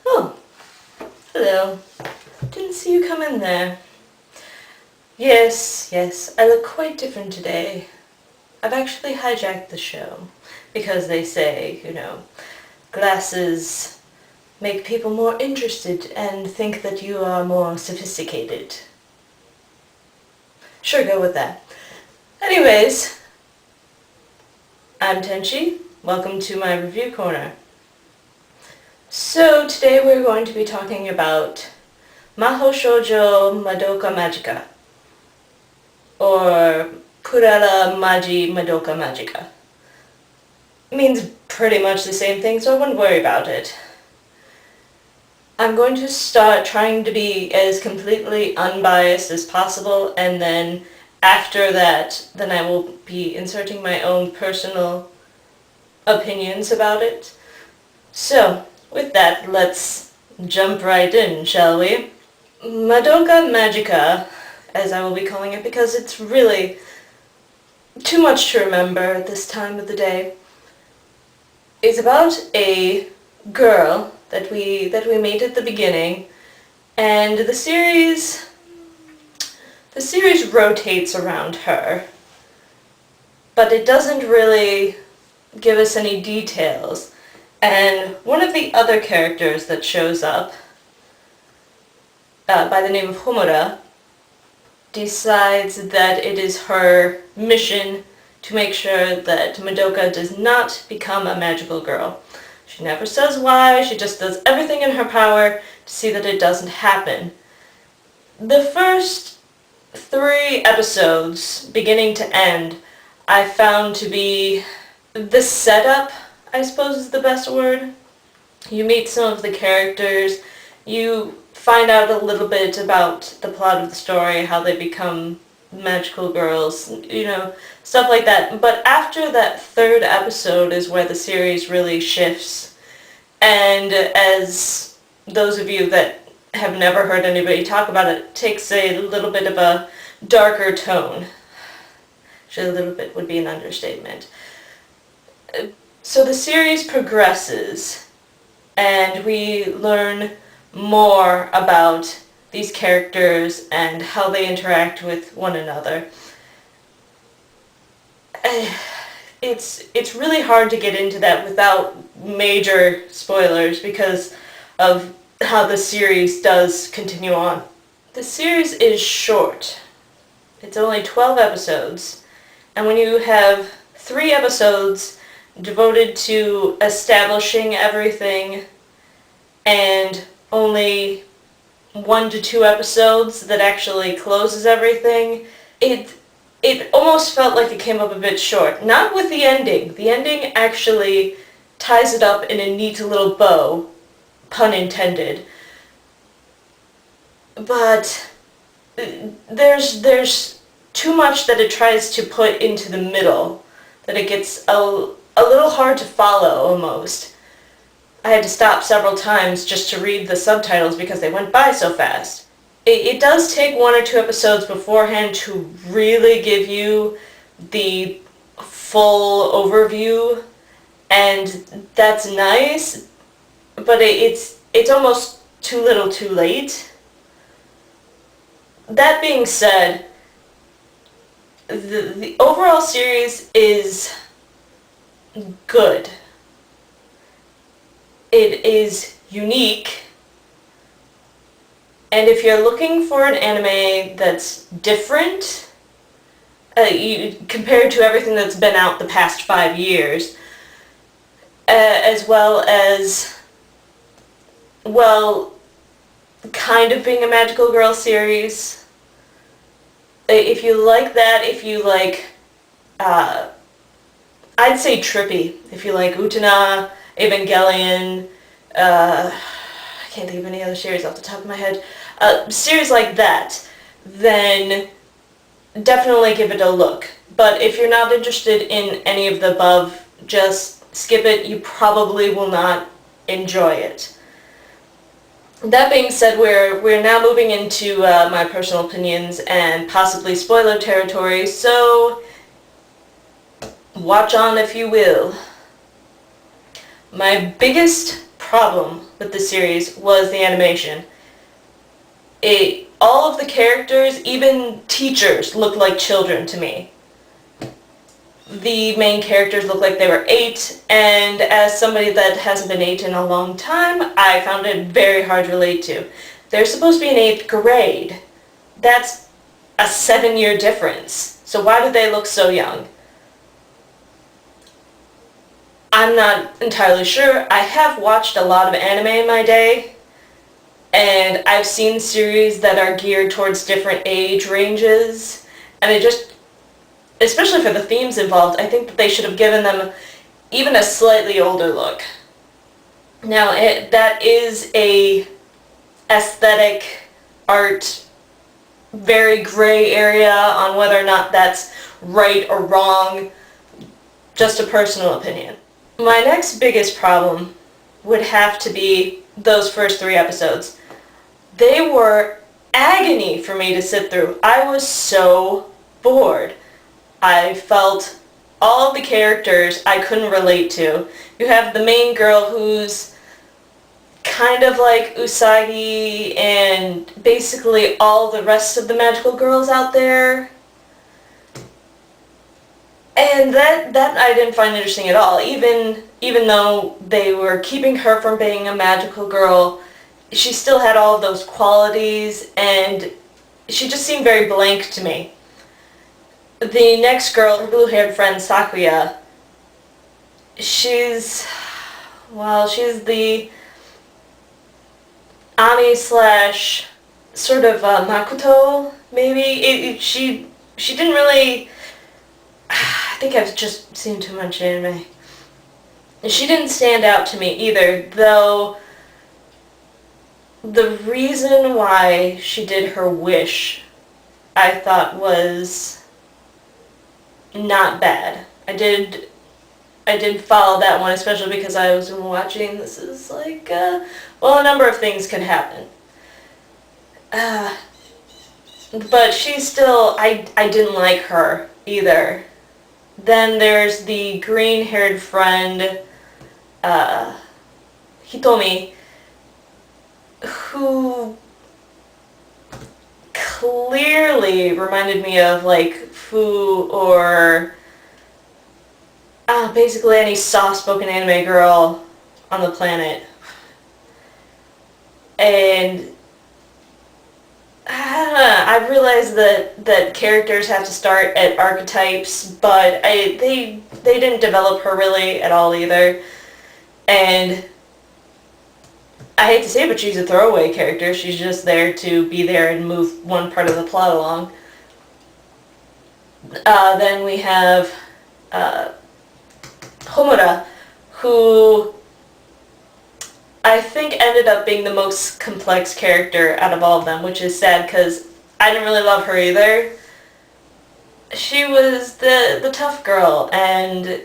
Oh, hello. Didn't see you come in there. Yes, I look quite different today. I've actually hijacked the show, because they say, glasses make people more interested and think that you are more sophisticated. Sure, go with that. Anyways, I'm Tenshi. Welcome to my review corner. So today we're going to be talking about Mahou Shoujo Madoka Magica, or Madoka Magica. It means pretty much the same thing, so I wouldn't worry about it. I'm going to start trying to be as completely unbiased as possible, and then after that, then I will be inserting my own personal opinions about it. So, with that, let's jump right in, shall we? Madoka Magica, as I will be calling it, because it's really too much to remember at this time of the day, is about a girl that we meet at the beginning, and the series rotates around her, but it doesn't really give us any details. And one of the other characters that shows up, by the name of Homura, decides that it is her mission to make sure that Madoka does not become a magical girl. She never says why, she just does everything in her power to see that it doesn't happen. The first 3 episodes, beginning to end, I found to be the setup, I suppose is the best word. You meet some of the characters, you find out a little bit about the plot of the story, how they become magical girls, stuff like that. But after that 3rd episode is where the series really shifts. And as those of you that have never heard anybody talk about it, it takes a little bit of a darker tone. Actually, a little bit would be an understatement. So the series progresses, and we learn more about these characters and how they interact with one another. It's really hard to get into that without major spoilers because of how the series does continue on. The series is short. It's only 12 episodes, and when you have 3 episodes devoted to establishing everything and only 1 to 2 episodes that actually closes everything, it almost felt like it came up a bit short. Not with the ending. The ending actually ties it up in a neat little bow, pun intended. But there's too much that it tries to put into the middle, that it gets a little hard to follow almost. I had to stop several times just to read the subtitles because they went by so fast. It does take 1 or 2 episodes beforehand to really give you the full overview, and that's nice, but it's almost too little too late. That being said, the overall series is good. It is unique, and if you're looking for an anime that's different, compared to everything that's been out the past 5 years, as well as, well, kind of being a magical girl series, if you like that, if you like, I'd say trippy, if you like Utena, Evangelion, I can't think of any other series off the top of my head, series like that, then definitely give it a look. But if you're not interested in any of the above, just skip it. You probably will not enjoy it. That being said, we're now moving into my personal opinions and possibly spoiler territory, so Watch on if you will. My biggest problem with the series was the animation. All of the characters, even teachers, looked like children to me. The main characters looked like they were 8, and as somebody that hasn't been 8 in a long time, I found it very hard to relate to. They're supposed to be in 8th grade. That's a 7-year difference. So why do they look so young? I'm not entirely sure. I have watched a lot of anime in my day, and I've seen series that are geared towards different age ranges, and it just, especially for the themes involved, I think that they should have given them even a slightly older look. Now, that is a aesthetic, art, very gray area on whether or not that's right or wrong, just a personal opinion. My next biggest problem would have to be those first 3 episodes. They were agony for me to sit through. I was so bored. I felt all of the characters I couldn't relate to. You have the main girl who's kind of like Usagi and basically all the rest of the magical girls out there. And that I didn't find interesting at all. Even though they were keeping her from being a magical girl, she still had all of those qualities, and she just seemed very blank to me. The next girl, her blue-haired friend Sakuya, she's the Ami slash sort of Makoto, maybe. She didn't really... I think I've just seen too much anime. She didn't stand out to me either, though the reason why she did her wish, I thought was not bad. I did follow that one, especially because I was watching. This is like, a number of things can happen. But she's still, I didn't like her either. Then there's the green-haired friend, Hitomi, who clearly reminded me of like Fu or basically any soft-spoken anime girl on the planet. And I realized that characters have to start at archetypes, but they didn't develop her really at all either. And I hate to say it, but she's a throwaway character. She's just there to be there and move one part of the plot along. Then we have Homura, who I think ended up being the most complex character out of all of them, which is sad because I didn't really love her either. She was the tough girl, and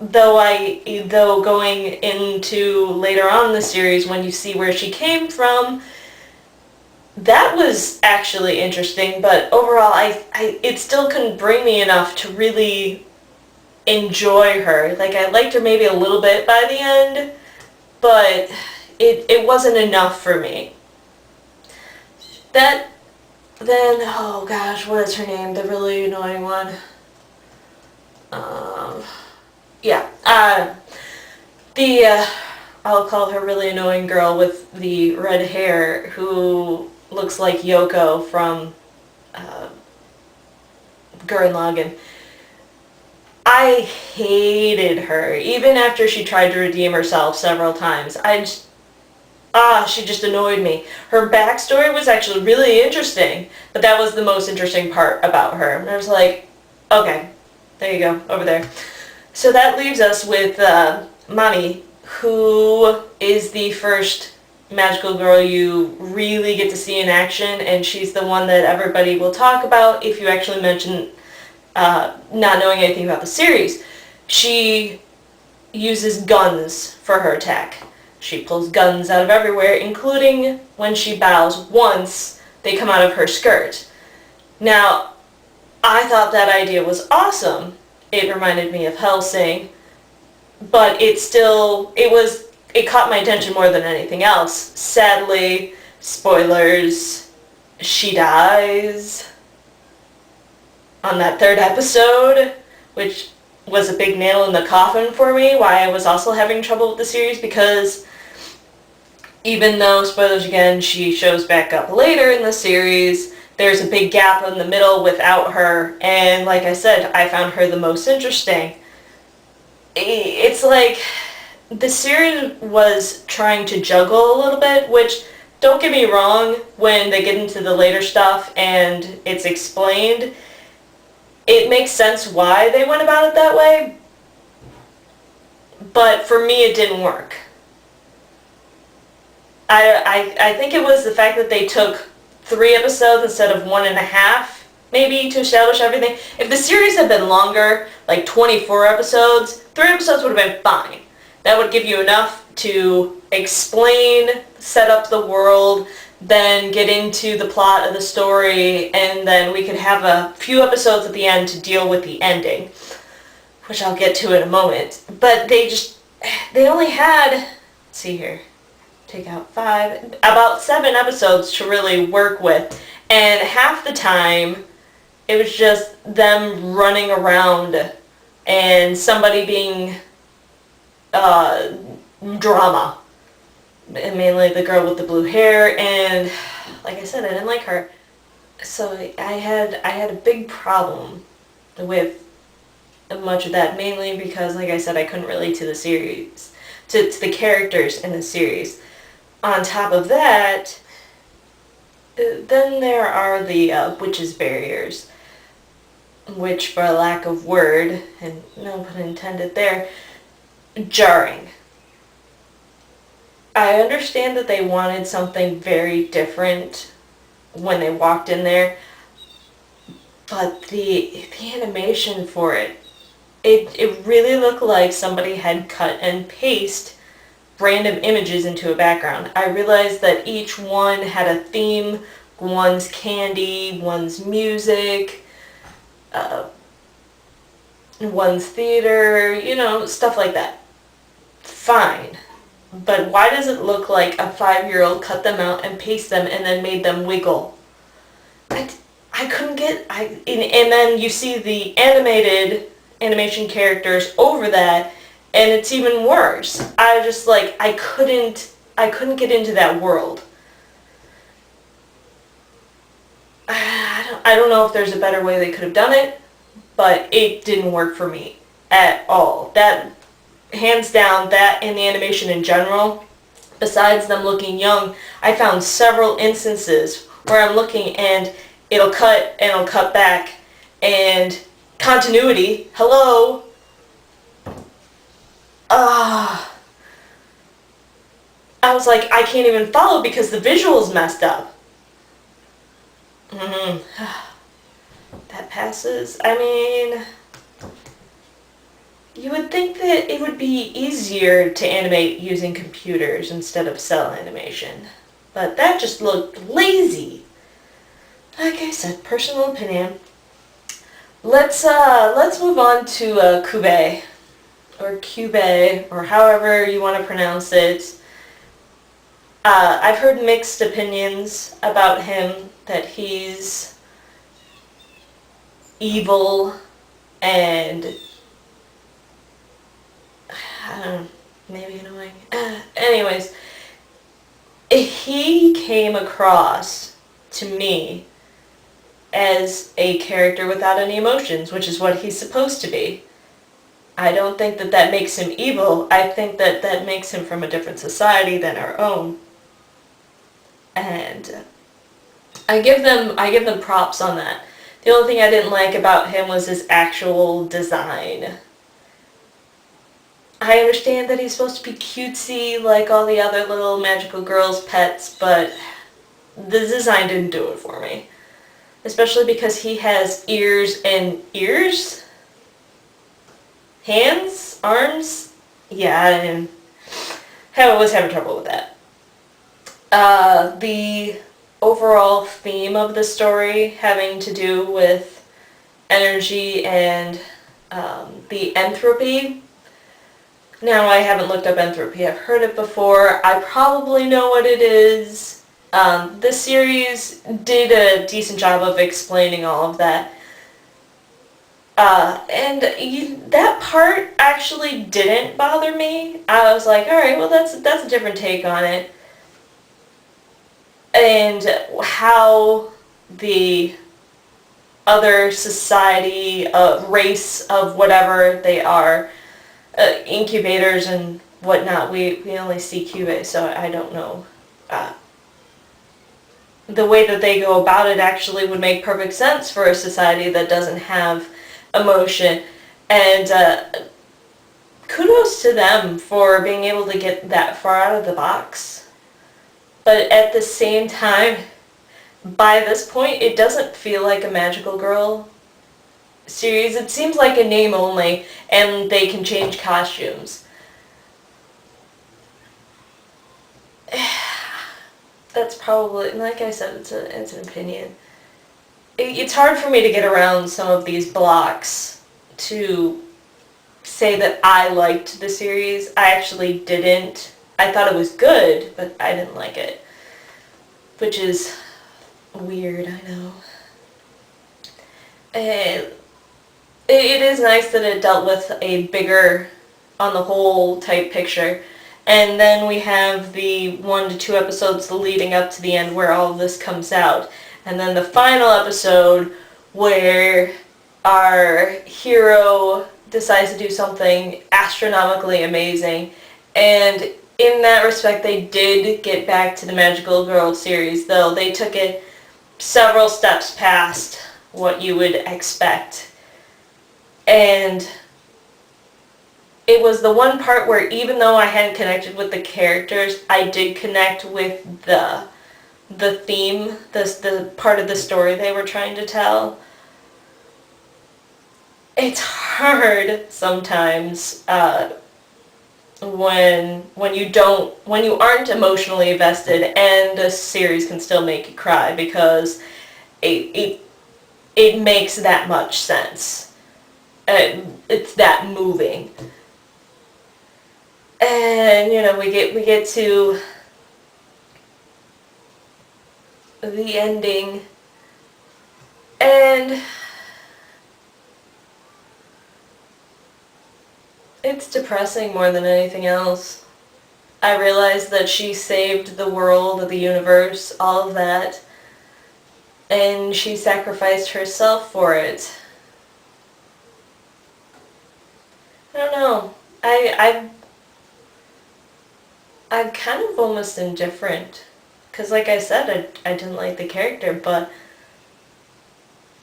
though going into later on in the series when you see where she came from, that was actually interesting, but overall it still couldn't bring me enough to really enjoy her. Like, I liked her maybe a little bit by the end, but it wasn't enough for me. Then, oh gosh, what is her name? The really annoying one. I'll call her really annoying girl with the red hair who looks like Yoko from Gurren Lagann. I hated her, even after she tried to redeem herself several times. She just annoyed me. Her backstory was actually really interesting, but that was the most interesting part about her. And I was like, okay, there you go, over there. So that leaves us with Mami, who is the first magical girl you really get to see in action, and she's the one that everybody will talk about if you actually mention not knowing anything about the series. She uses guns for her attack. She pulls guns out of everywhere, including when she bows once, they come out of her skirt. Now, I thought that idea was awesome, it reminded me of Hellsing, but it caught my attention more than anything else. Sadly, spoilers, she dies on that third episode, which was a big nail in the coffin for me, why I was also having trouble with the series, because even though, spoilers again, she shows back up later in the series, there's a big gap in the middle without her, and like I said, I found her the most interesting. It's like the series was trying to juggle a little bit, which, don't get me wrong, when they get into the later stuff and it's explained, it makes sense why they went about it that way, but for me it didn't work. I think it was the fact that they took 3 episodes instead of 1.5, maybe, to establish everything. If the series had been longer, like 24 episodes, 3 episodes would have been fine. That would give you enough to explain, set up the world, then get into the plot of the story, and then we could have a few episodes at the end to deal with the ending, which I'll get to in a moment. But they only had, let's see here, take out 5, about 7 episodes to really work with, and half the time it was just them running around and somebody being drama, and mainly the girl with the blue hair, and like I said, I didn't like her, so I had a big problem with much of that, mainly because, like I said, I couldn't relate to the series, to the characters in the series. On top of that, then there are the witches' barriers, which, for a lack of word, and no pun intended there, jarring. I understand that they wanted something very different when they walked in there, but the animation for it really looked like somebody had cut and pasted random images into a background. I realized that each one had a theme. One's candy, one's music, one's theater, stuff like that. Fine. But why does it look like a 5-year-old cut them out and pasted them and then made them wiggle? I couldn't get, and then you see the animation characters over that, and it's even worse. I couldn't get into that world. I don't know if there's a better way they could have done it, but it didn't work for me at all. That, hands down, that and the animation in general, besides them looking young, I found several instances where I'm looking and it'll cut and it'll cut back, and continuity, hello? I was like, I can't even follow because the visual's messed up. That passes. I mean, you would think that it would be easier to animate using computers instead of cell animation, but that just looked lazy. Like I said, personal opinion. Let's move on to Kube, or Cube, or however you want to pronounce it. I've heard mixed opinions about him, that he's evil and, I don't know, maybe annoying. Anyways, he came across to me as a character without any emotions, which is what he's supposed to be. I don't think that that makes him evil. I think that that makes him from a different society than our own. And I give them props on that. The only thing I didn't like about him was his actual design. I understand that he's supposed to be cutesy like all the other little magical girls' pets, but the design didn't do it for me. Especially because he has ears and ears? Hands? Arms? Yeah, I was having trouble with that. The overall theme of the story having to do with energy and the entropy. Now, I haven't looked up entropy. I've heard it before. I probably know what it is. This series did a decent job of explaining all of that. That part actually didn't bother me. I was like, alright, well that's a different take on it. And how the other society, race of whatever they are, incubators and whatnot, we only see Cube, so I don't know. The way that they go about it actually would make perfect sense for a society that doesn't have emotion, and kudos to them for being able to get that far out of the box. But at the same time, by this point, it doesn't feel like a magical girl series. It seems like a name only, and they can change costumes. That's probably, like I said, it's an opinion. It's hard for me to get around some of these blocks to say that I liked the series. I actually didn't. I thought it was good, but I didn't like it. Which is weird, I know. And it is nice that it dealt with a bigger, on the whole type picture. And then we have the 1 to 2 episodes leading up to the end where all of this comes out. And then the final episode where our hero decides to do something astronomically amazing. And in that respect, they did get back to the Magical Girl series, though they took it several steps past what you would expect. And it was the one part where even though I hadn't connected with the characters, I did connect with the theme, the part of the story they were trying to tell. It's hard sometimes when you aren't emotionally invested, and a series can still make you cry because it makes that much sense. It's that moving. And we get to the ending, and it's depressing more than anything else. I realized that she saved the world, the universe, all of that, and she sacrificed herself for it. I don't know. I'm kind of almost indifferent. Because like I said, I didn't like the character, but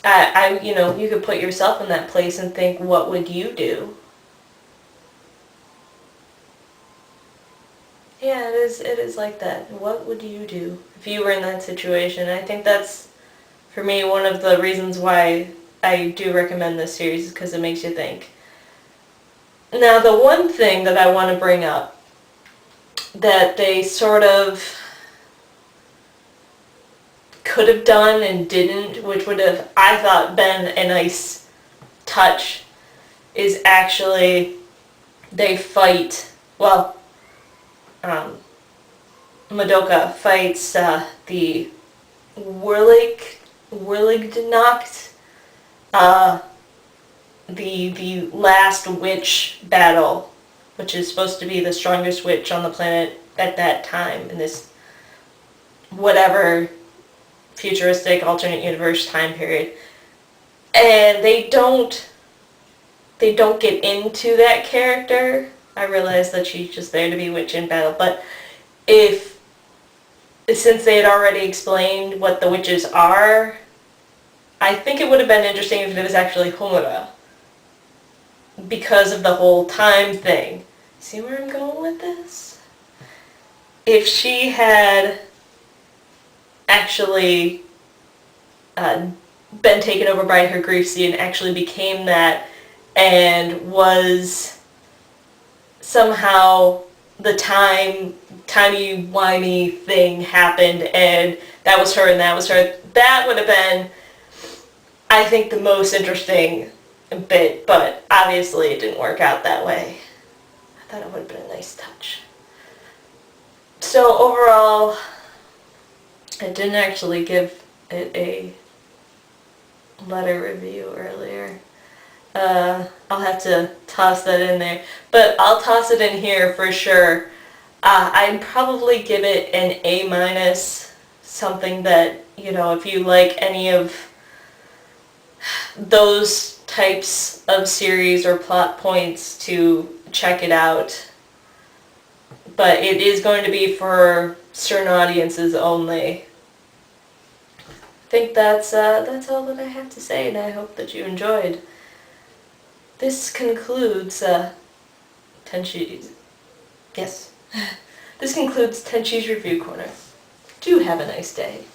you could put yourself in that place and think, what would you do? Yeah, it is like that. What would you do if you were in that situation? I think that's, for me, one of the reasons why I do recommend this series, is because it makes you think. Now, the one thing that I want to bring up that they sort of could have done and didn't, which would have, I thought, been a nice touch, is actually they fight, Madoka fights the Whirlignacht, the last witch battle, which is supposed to be the strongest witch on the planet at that time in this whatever futuristic alternate universe time period. And they don't get into that character. I realize that she's just there to be witch in battle, but since they had already explained what the witches are, I think it would have been interesting if it was actually Homura, because of the whole time thing. See where I'm going with this? If she had actually been taken over by her grief seed and actually became that, and was somehow the timey-wimey thing happened, and that was her and that was her, that would have been, I think, the most interesting bit, but obviously it didn't work out that way. I thought it would have been a nice touch. So overall, I didn't actually give it a letter review earlier. I'll have to toss that in there, but I'll toss it in here for sure. I'd probably give it an A-, something that, you know, if you like any of those types of series or plot points, to check it out. But it is going to be for certain audiences only. I think that's all that I have to say, and I hope that you enjoyed. This concludes Tenshi's... Yes. This concludes Tenshi's Review Corner. Do have a nice day.